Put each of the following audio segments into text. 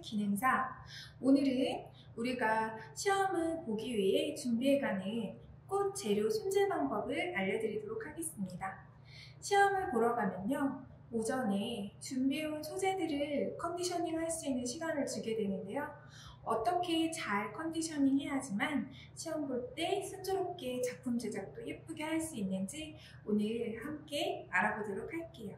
기능사. 오늘은 우리가 시험을 보기 위해 준비해가는 꽃 재료 손질 방법을 알려드리도록 하겠습니다. 시험을 보러 가면요, 오전에 준비해온 소재들을 컨디셔닝 할 수 있는 시간을 주게 되는데요. 어떻게 잘 컨디셔닝 해야지만 시험 볼 때 순조롭게 작품 제작도 예쁘게 할 수 있는지 오늘 함께 알아보도록 할게요.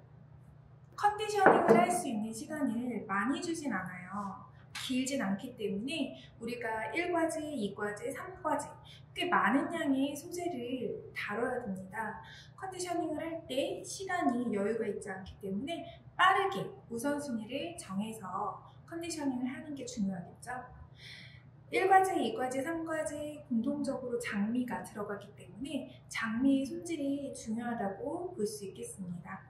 컨디셔닝을 할 수 있는 시간을 많이 주진 않아요. 길진 않기 때문에 우리가 1과제, 2과제, 3과제 꽤 많은 양의 소재를 다뤄야 됩니다. 컨디셔닝을 할 때 시간이 여유가 있지 않기 때문에 빠르게 우선순위를 정해서 컨디셔닝을 하는 게 중요하겠죠. 1과제, 2과제, 3과제 공통적으로 장미가 들어가기 때문에 장미의 손질이 중요하다고 볼 수 있겠습니다.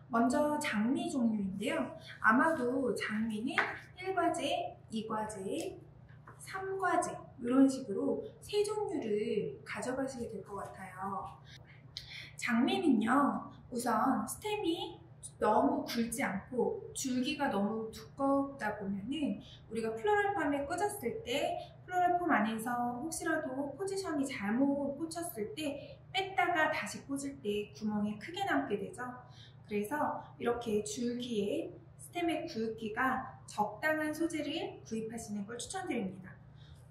먼저 장미 종류인데요. 아마도 장미는 1과제, 2과제, 3과제 이런 식으로 세 종류를 가져가시게 될 것 같아요. 장미는요, 우선 스템이 너무 굵지 않고 줄기가 너무 두껍다 보면은 우리가 플로럴팜에 꽂았을 때 플로럴팜 안에서 혹시라도 포지션이 잘못 꽂혔을 때 뺐다가 다시 꽂을 때 구멍이 크게 남게 되죠. 그래서 이렇게 줄기에 스템의 굵기가 적당한 소재를 구입하시는 걸 추천드립니다.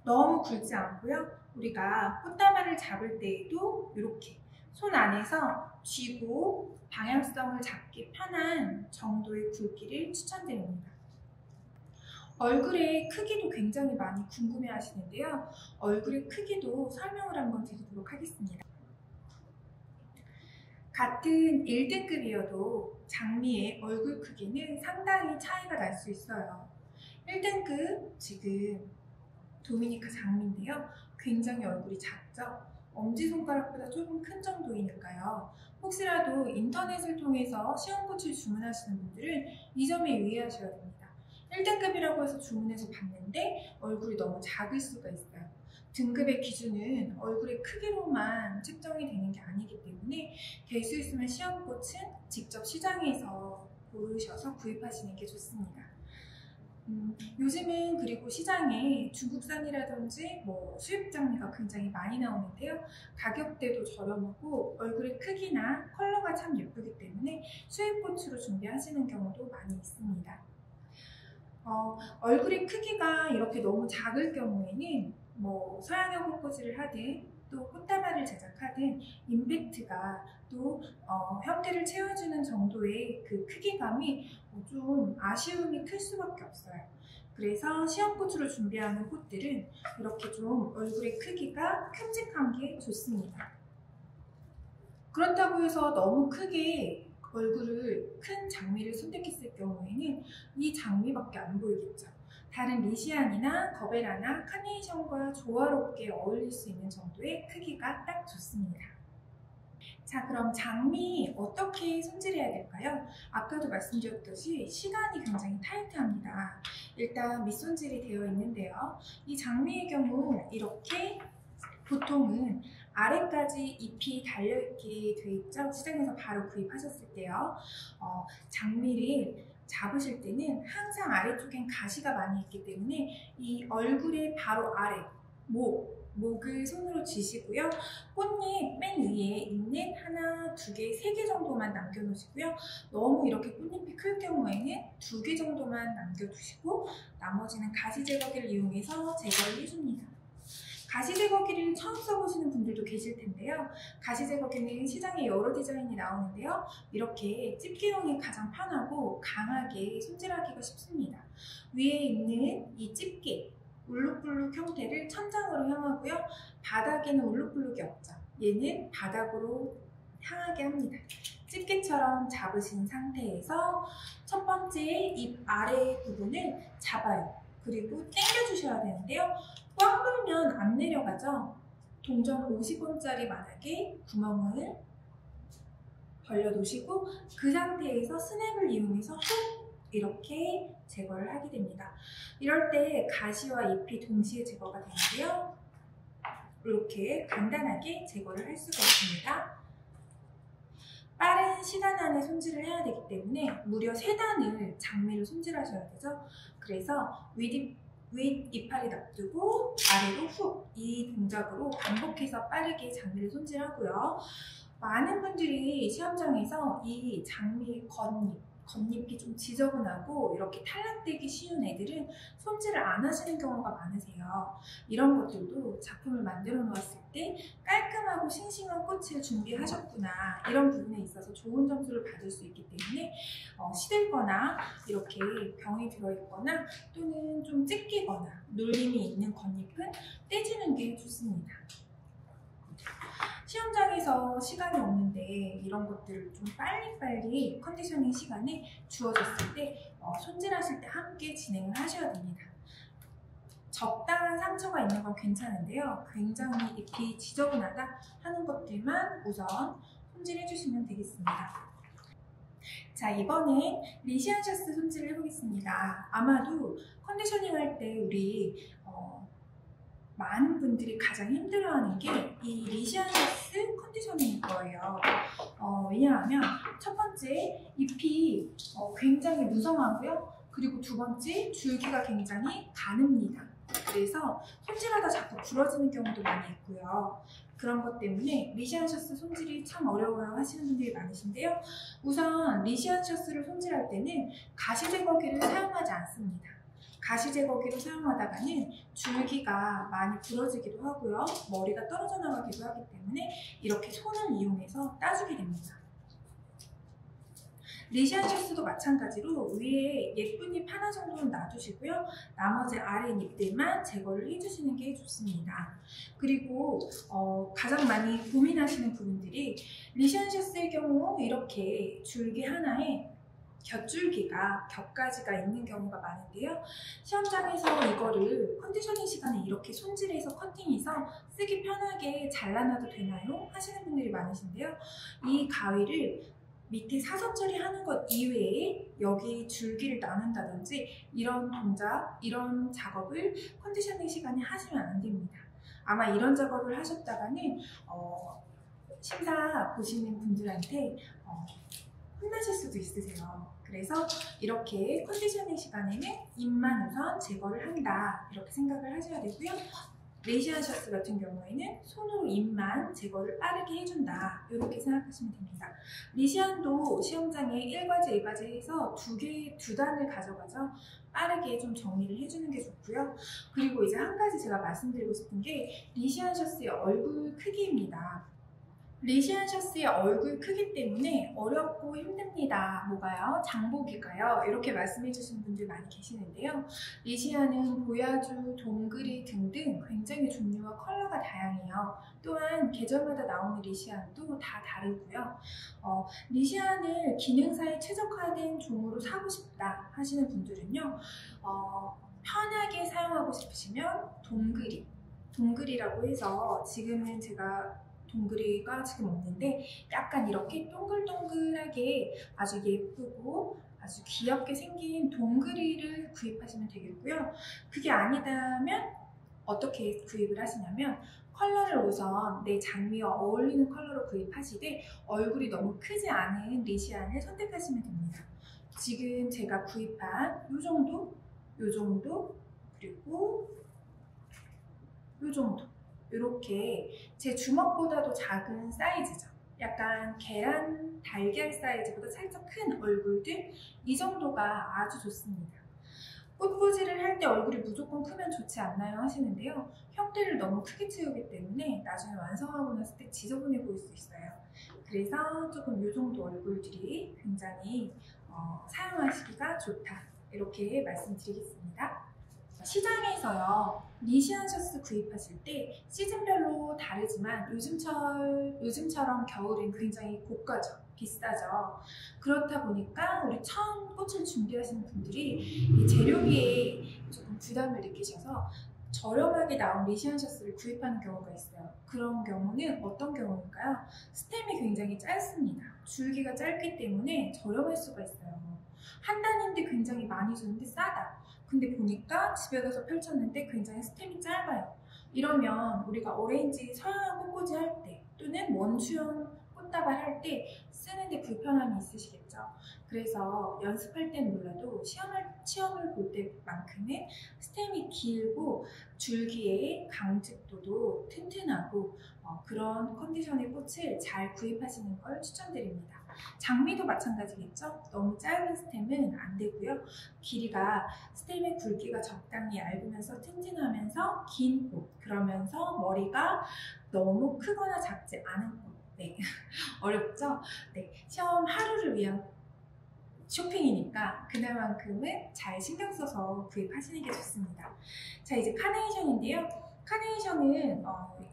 너무 굵지 않고요. 우리가 꽃다발을 잡을 때에도 이렇게 손 안에서 쥐고 방향성을 잡기 편한 정도의 굵기를 추천드립니다. 얼굴의 크기도 굉장히 많이 궁금해 하시는데요. 얼굴의 크기도 설명을 한번 드리도록 하겠습니다. 같은 1등급이어도 장미의 얼굴 크기는 상당히 차이가 날 수 있어요. 1등급 지금 도미니카 장미인데요. 굉장히 얼굴이 작죠? 엄지손가락보다 조금 큰 정도이니까요. 혹시라도 인터넷을 통해서 시험꽃을 주문하시는 분들은 이 점에 유의하셔야 됩니다. 1등급이라고 해서 주문해서 봤는데 얼굴이 너무 작을 수가 있어요. 등급의 기준은 얼굴의 크기로만 측정이 되는 게 아니기 때문에 될 수 있으면 시험꽃은 직접 시장에서 고르셔서 구입하시는 게 좋습니다. 요즘은 그리고 시장에 중국산이라든지 수입 장미가 굉장히 많이 나오는데요. 가격대도 저렴하고 얼굴의 크기나 컬러가 참 예쁘기 때문에 수입꽃으로 준비하시는 경우도 많이 있습니다. 얼굴의 크기가 이렇게 너무 작을 경우에는 서양형 꽃꽂이를 하든 또 꽃다발을 제작하든 임팩트가 또 형태를 채워주는 정도의 그 크기감이 좀 아쉬움이 클 수밖에 없어요. 그래서 시험꽃으로 준비하는 꽃들은 이렇게 좀 얼굴의 크기가 큼직한 게 좋습니다. 그렇다고 해서 너무 크게 얼굴을 큰 장미를 선택했을 경우에는 이 장미밖에 안 보이겠죠. 다른 리시안이나 거베라나 카네이션과 조화롭게 어울릴 수 있는 정도의 크기가 딱 좋습니다. 자, 그럼 장미 어떻게 손질해야 될까요? 아까도 말씀드렸듯이 시간이 굉장히 타이트합니다. 일단 밑손질이 되어 있는데요. 이 장미의 경우 이렇게 보통은 아래까지 잎이 달려있게 돼 있죠. 시장에서 바로 구입하셨을 때요. 장미를 잡으실 때는 항상 아래쪽엔 가시가 많이 있기 때문에 이 얼굴의 바로 아래 목을 손으로 쥐시고요. 꽃잎 맨 위에 있는 하나, 두 개, 세 개 정도만 남겨놓으시고요. 너무 이렇게 꽃잎이 클 경우에는 2개 정도만 남겨두시고 나머지는 가시 제거기를 이용해서 제거를 해줍니다. 가시 제거기를 처음 써보시는 분들도 계실 텐데요. 가시 제거기는 시장에 여러 디자인이 나오는데요. 이렇게 집게용이 가장 편하고 강하게 손질하기가 쉽습니다. 위에 있는 이 집게, 울룩불룩 형태를 천장으로 향하고요. 바닥에는 울룩불룩이 없죠. 얘는 바닥으로 향하게 합니다. 집게처럼 잡으신 상태에서 첫 번째 잎 아래 부분을 잡아요. 그리고 당겨주셔야 되는데요. 꽉 물면 안 내려가죠. 동전 50원짜리 만약에 구멍을 벌려 놓으시고 그 상태에서 스냅을 이용해서 쭉 이렇게 제거를 하게 됩니다. 이럴 때 가시와 잎이 동시에 제거가 되는데요. 이렇게 간단하게 제거를 할 수가 있습니다. 빠른 시간 안에 손질을 해야 되기 때문에 무려 3단을 장미를 손질하셔야 되죠. 그래서 윗 이파리 놔두고 아래로 훅, 이 동작으로 반복해서 빠르게 장미를 손질하고요. 많은 분들이 시험장에서 이 장미 겉잎이 좀 지저분하고 이렇게 탈락되기 쉬운 애들은 손질을 안 하시는 경우가 많으세요. 이런 것들도 작품을 만들어 놓았을 때 깔끔하고 싱싱한 꽃을 준비하셨구나, 이런 부분에 있어서 좋은 점수를 받을 수 있기 때문에 시들거나 이렇게 병이 들어있거나 또는 좀 찢기거나 눌림이 있는 겉잎은 떼주는 게 좋습니다. 시험장에서 시간이 없는데 이런 것들을 좀 빨리빨리 컨디셔닝 시간에 주어졌을 때 손질하실 때 함께 진행을 하셔야 됩니다. 적당한 상처가 있는 건 괜찮은데요. 굉장히 잎이 지저분하다 하는 것들만 우선 손질해 주시면 되겠습니다. 자, 이번엔 리시안샤스 손질을 해보겠습니다. 아마도 컨디셔닝 할 때 우리 많은 분들이 가장 힘들어하는 게 이 리시안샤스 컨디셔닝일 거예요. 왜냐하면 첫 번째, 잎이 굉장히 무성하고요. 그리고 두 번째, 줄기가 굉장히 가늡니다. 그래서 손질하다 자꾸 부러지는 경우도 많이 있고요. 그런 것 때문에 리시안샤스 손질이 참 어려워요 하시는 분들이 많으신데요. 우선 리시안샤스를 손질할 때는 가시 제거기를 사용하지 않습니다. 가시 제거기로 사용하다가는 줄기가 많이 부러지기도 하고요. 머리가 떨어져 나가기도 하기 때문에 이렇게 손을 이용해서 따주게 됩니다. 리시안샤스도 마찬가지로 위에 예쁜 잎 하나 정도는 놔두시고요. 나머지 아래 잎들만 제거를 해주시는 게 좋습니다. 그리고 가장 많이 고민하시는 부분들이 리시안샤스의 경우 이렇게 줄기 하나에 곁줄기가 겹가지가 있는 경우가 많은데요. 시험장에서 이거를 컨디셔닝 시간에 이렇게 손질해서 커팅해서 쓰기 편하게 잘라놔도 되나요? 하시는 분들이 많으신데요. 이 가위를 밑에 사선 처리하는 것 이외에 여기 줄기를 나눈다든지 이런 동작, 이런 작업을 컨디셔닝 시간에 하시면 안 됩니다. 아마 이런 작업을 하셨다가는 심사 보시는 분들한테 혼나실 수도 있으세요. 그래서 이렇게 컨디셔닝 시간에는 잎만 우선 제거를 한다, 이렇게 생각을 하셔야 되고요. 리시안샤스 같은 경우에는 손으로 잎만 제거를 빠르게 해준다, 이렇게 생각하시면 됩니다. 리시안도 시험장에 1과제, 2과제 해서 두 단을 가져가서 빠르게 좀 정리를 해주는 게 좋고요. 그리고 이제 한 가지 제가 말씀드리고 싶은 게 리시안샤스의 얼굴 크기입니다. 리시안샤스의 얼굴 크기 때문에 어렵고 힘듭니다. 뭐가요? 장보기가요? 이렇게 말씀해 주시는 분들 많이 계시는데요. 리시안은 보야주, 동그리 등등 굉장히 종류와 컬러가 다양해요. 또한 계절마다 나오는 리시안도 다 다르고요. 리시안을 기능사에 최적화된 종으로 사고 싶다 하시는 분들은요. 편하게 사용하고 싶으시면 동그리라고 해서, 지금은 제가 동그리가 지금 없는데 약간 이렇게 동글동글하게 아주 예쁘고 아주 귀엽게 생긴 동그리를 구입하시면 되겠고요. 그게 아니다면 어떻게 구입을 하시냐면 컬러를 우선 내 장미와 어울리는 컬러로 구입하시되 얼굴이 너무 크지 않은 리시안을 선택하시면 됩니다. 지금 제가 구입한 요 정도, 그리고 요 정도, 이렇게 제 주먹보다도 작은 사이즈죠. 약간 계란, 달걀 사이즈보다 살짝 큰 얼굴들, 이 정도가 아주 좋습니다. 꽃꽂이를 할 때 얼굴이 무조건 크면 좋지 않나요? 하시는데요. 형태를 너무 크게 채우기 때문에 나중에 완성하고 났을 때 지저분해 보일 수 있어요. 그래서 조금 이 정도 얼굴들이 굉장히 사용하시기가 좋다, 이렇게 말씀드리겠습니다. 시장에서요, 리시안샤스 구입하실 때 시즌별로 다르지만 요즘처럼 겨울엔 굉장히 고가죠. 비싸죠. 그렇다 보니까 우리 처음 꽃을 준비하시는 분들이 이 재료비에 조금 부담을 느끼셔서 저렴하게 나온 리시안샤스를 구입하는 경우가 있어요. 그런 경우는 어떤 경우일까요? 스템이 굉장히 짧습니다. 줄기가 짧기 때문에 저렴할 수가 있어요. 한 단인데 굉장히 많이 주는데 싸다. 근데 보니까 집에 가서 펼쳤는데 굉장히 스템이 짧아요. 이러면 우리가 오렌지 서양한 꽃꽂이 할 때 또는 원추형 꽃 꽃다발 할 때 쓰는데 불편함이 있으시겠죠? 그래서 연습할 땐 몰라도 시험을 볼 때만큼은 스템이 길고 줄기의 강직도도 튼튼하고 그런 컨디션의 꽃을 잘 구입하시는 걸 추천드립니다. 장미도 마찬가지겠죠? 너무 짧은 스템은 안 되고요. 길이가 스템의 굵기가 적당히 얇으면서 튼튼하면서 긴 꽃, 그러면서 머리가 너무 크거나 작지 않은 꽃. 네, 어렵죠? 네, 시험 하루를 위한 쇼핑이니까 그날만큼은 잘 신경 써서 구입하시는 게 좋습니다. 자, 이제 카네이션인데요. 카네이션은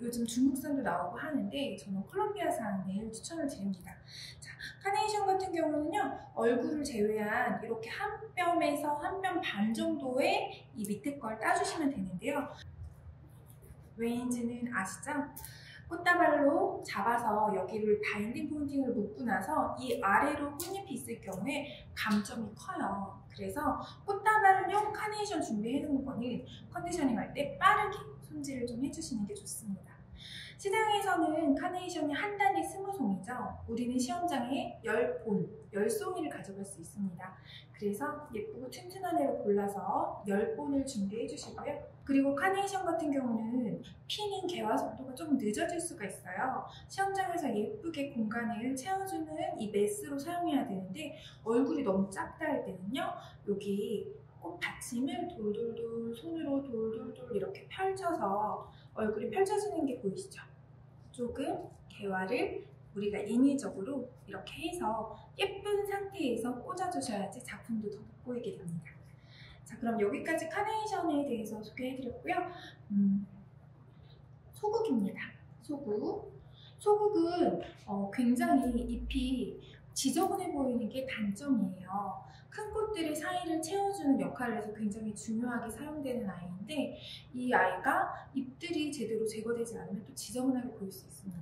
요즘 중국산도 나오고 하는데 저는 콜롬비아산을 추천을 드립니다. 자, 카네이션 같은 경우는요, 얼굴을 제외한 이렇게 한 뼘에서 한 뼘 반 정도의 이 밑에 걸 따주시면 되는데요. 왜인지는 아시죠? 꽃다발로 잡아서 여기를 바인딩 포인팅을 묶고 나서 이 아래로 꽃잎이 있을 경우에 감점이 커요. 그래서 꽃다발용 카네이션 준비해 놓은 거는 컨디셔닝 할 때 빠르게 손질을 좀 해주시는 게 좋습니다. 시장에서는 카네이션이 한 단에 20송이죠. 우리는 시험장에 10본, 10송이를 가져갈 수 있습니다. 그래서 예쁘고 튼튼한 애로 골라서 10본을 준비해 주시고요. 그리고 카네이션 같은 경우는 피는 개화 속도가 조금 늦어질 수가 있어요. 시험장에서 예쁘게 공간을 채워주는 이 메스로 사용해야 되는데 얼굴이 너무 작다 할 때는요, 여기 꽃 받침을 돌돌돌 손으로 돌돌돌 이렇게 펼쳐서 얼굴이 펼쳐지는 게 보이시죠? 조금 개화를 우리가 인위적으로 이렇게 해서 예쁜 상태에서 꽂아주셔야지 작품도 더 돋보이게 됩니다. 자, 그럼 여기까지 카네이션에 대해서 소개해드렸고요. 소국입니다. 소국은 굉장히 잎이 지저분해 보이는 게 단점이에요. 큰 꽃들의 사이를 채워주는 역할을 해서 굉장히 중요하게 사용되는 아이인데 이 아이가 잎들이 제대로 제거되지 않으면 또 지저분하게 보일 수 있습니다.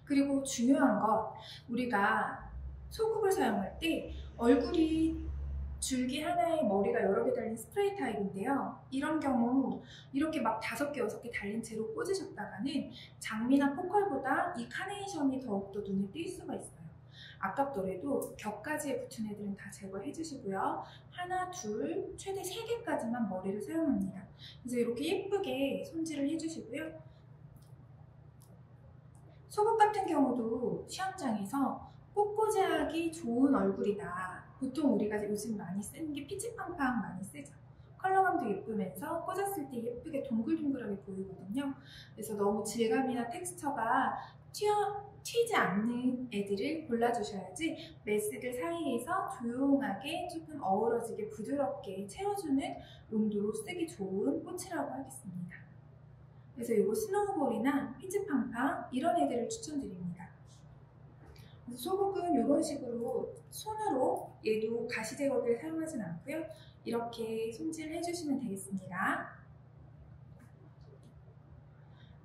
그리고 중요한 건 우리가 소국을 사용할 때 얼굴이 줄기 하나에 머리가 여러 개 달린 스프레이 타입인데요. 이런 경우 이렇게 막 5개, 6개 달린 채로 꽂으셨다가는 장미나 포컬보다 이 카네이션이 더욱더 눈에 띌 수가 있어요. 아깝더라도 격가지에 붙은 애들은 다 제거해 주시고요. 하나, 둘, 최대 3개까지만 머리를 사용합니다. 그래서 이렇게 예쁘게 손질을 해주시고요. 소국 같은 경우도 시험장에서 꽃꽂이하기 좋은 얼굴이다. 보통 우리가 요즘 많이 쓰는 게 피치팡팡 많이 쓰죠. 컬러감도 예쁘면서 꽂았을 때 예쁘게 동글동글하게 보이거든요. 그래서 너무 질감이나 텍스처가 튀지 않는 애들을 골라주셔야지 메스들 사이에서 조용하게 조금 어우러지게 부드럽게 채워주는 용도로 쓰기 좋은 꽃이라고 하겠습니다. 그래서 이거 스노우볼이나 피치팡팡 이런 애들을 추천드립니다. 소국은 이런 식으로 손으로 얘도 가시 제거기를 사용하진 않고요. 이렇게 손질해 주시면 되겠습니다.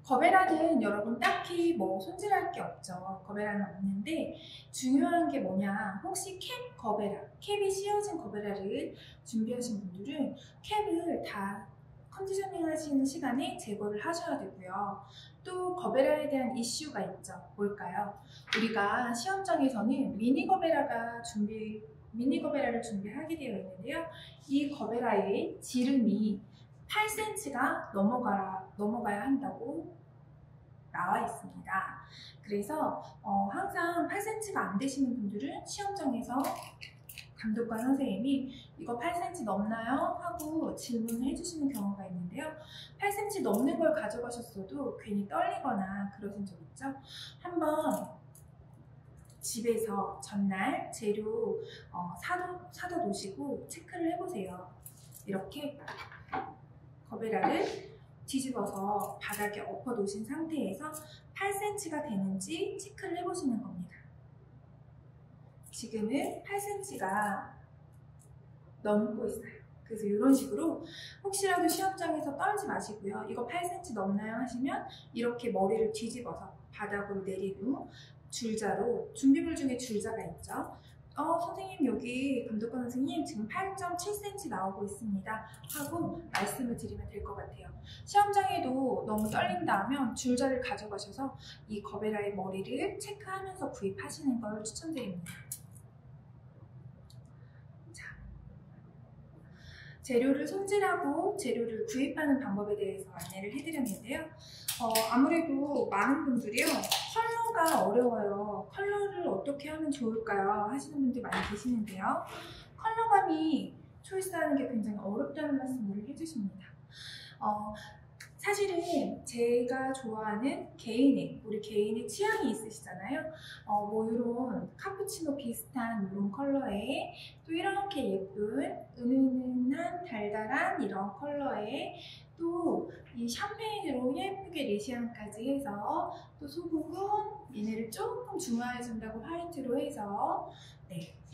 거베라는 여러분 딱히 뭐 손질할 게 없죠. 거베라는 없는데 중요한 게 뭐냐, 혹시 캡 거베라, 캡이 씌워진 거베라를 준비하신 분들은 캡을 다 컨디셔닝 하시는 시간에 제거를 하셔야 되고요. 또 거베라에 대한 이슈가 있죠. 뭘까요? 우리가 시험장에서는 미니 거베라를 준비하게 되어 있는데요. 이 거베라의 지름이 8cm가 넘어가야 한다고 나와 있습니다. 그래서 항상 8cm가 안 되시는 분들은 시험장에서 감독관 선생님이 이거 8cm 넘나요? 하고 질문을 해주시는 경우가 있는데요. 8cm 넘는 걸 가져가셨어도 괜히 떨리거나 그러신 적 있죠? 한번 집에서 전날 재료 사다 놓으시고 체크를 해보세요. 이렇게 거베라를 뒤집어서 바닥에 엎어 놓으신 상태에서 8cm가 되는지 체크를 해보시는 겁니다. 지금은 8cm가 넘고 있어요. 그래서 이런 식으로 혹시라도 시험장에서 떨지 마시고요. 이거 8cm 넘나요? 하시면 이렇게 머리를 뒤집어서 바닥으로 내린 후 줄자로, 준비물 중에 줄자가 있죠. 선생님 여기 감독관 선생님 지금 8.7cm 나오고 있습니다 하고 말씀을 드리면 될 것 같아요. 시험장에도 너무 떨린다 하면 줄자를 가져가셔서 이 거베라의 머리를 체크하면서 구입하시는 걸 추천드립니다. 재료를 손질하고 재료를 구입하는 방법에 대해서 안내를 해드렸는데요. 아무래도 많은 분들이요, 컬러가 어려워요. 컬러를 어떻게 하면 좋을까요? 하시는 분들이 많이 계시는데요. 컬러감이 초이스하는 게 굉장히 어렵다는 말씀을 해주십니다. 사실은 제가 좋아하는 우리 개인의 취향이 있으시잖아요. 뭐 이런 카푸치노 비슷한 이런 컬러에 또 이렇게 예쁜 은은한 달달한 이런 컬러에 또 이 샴페인으로 예쁘게 리시안까지 해서 또 소국은 얘네를 조금 중화해준다고 화이트로 해서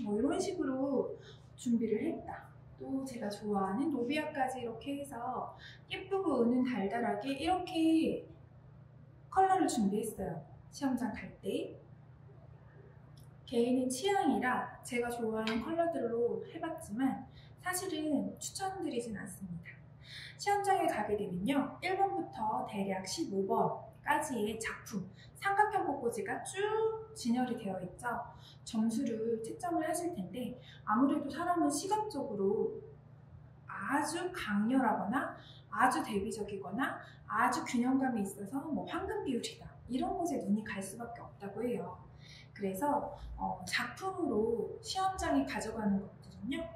뭐 이런 식으로 준비를 했다. 또 제가 좋아하는 노비아까지 이렇게 해서 예쁘고 은은 달달하게 이렇게 컬러를 준비했어요. 시험장 갈 때. 개인의 취향이라 제가 좋아하는 컬러들로 해봤지만 사실은 추천드리진 않습니다. 시험장에 가게 되면요, 1번부터 대략 15번까지의 작품, 삼각형 꽃꽂이가 쭉 진열이 되어 있죠. 점수를 채점을 하실 텐데 아무래도 사람은 시각적으로 아주 강렬하거나 아주 대비적이거나 아주 균형감이 있어서 뭐 황금 비율이다 이런 곳에 눈이 갈 수밖에 없다고 해요. 그래서 작품으로 시험장에 가져가는 것들은요,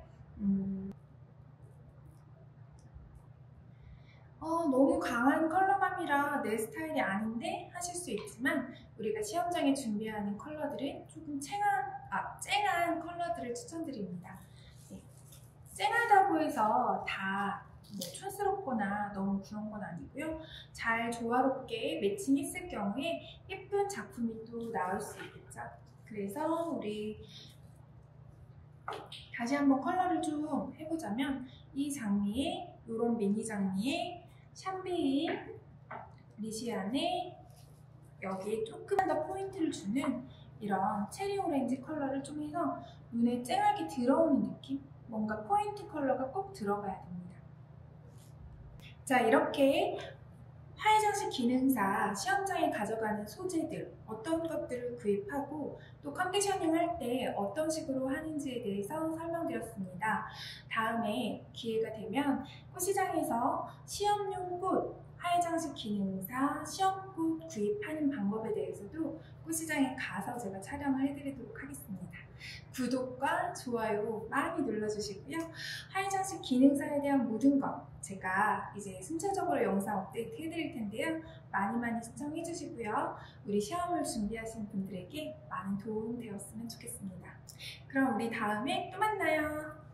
너무 강한 컬러감이라 내 스타일이 아닌데 하실 수 있지만 우리가 시험장에 준비하는 컬러들은 조금 쨍한 컬러들을 추천드립니다. 쨍하다고 해서 다 뭐 촌스럽거나 너무 그런 건 아니고요. 잘 조화롭게 매칭했을 경우에 예쁜 작품이 또 나올 수 있겠죠. 그래서 우리 다시 한번 컬러를 좀 해보자면 이 장미에 이런 미니 장미에 샴페인, 리시안에 여기에 조금만 더 포인트를 주는 이런 체리 오렌지 컬러를 좀 해서 눈에 쨍하게 들어오는 느낌? 뭔가 포인트 컬러가 꼭 들어가야 됩니다. 자, 이렇게 화해장식 기능사 시험장에 가져가는 소재들 어떤 것들을 구입하고 또 컨디셔닝 할 때 어떤 식으로 하는지에 대해서 설명드렸습니다. 다음에 기회가 되면 꽃시장에서 시험용 꽃 화해장식 기능사 시험꽃 구입하는 방법에 대해서도 꽃시장에 가서 제가 촬영을 해드리도록 하겠습니다. 구독과 좋아요 많이 눌러주시고요. 화해장식 기능사에 대한 모든 것 제가 이제 순차적으로 영상 업데이트 해드릴 텐데요. 많이 시청해주시고요. 우리 시험을 준비하시는 분들에게 많은 도움 되었으면 좋겠습니다. 그럼 우리 다음에 또 만나요.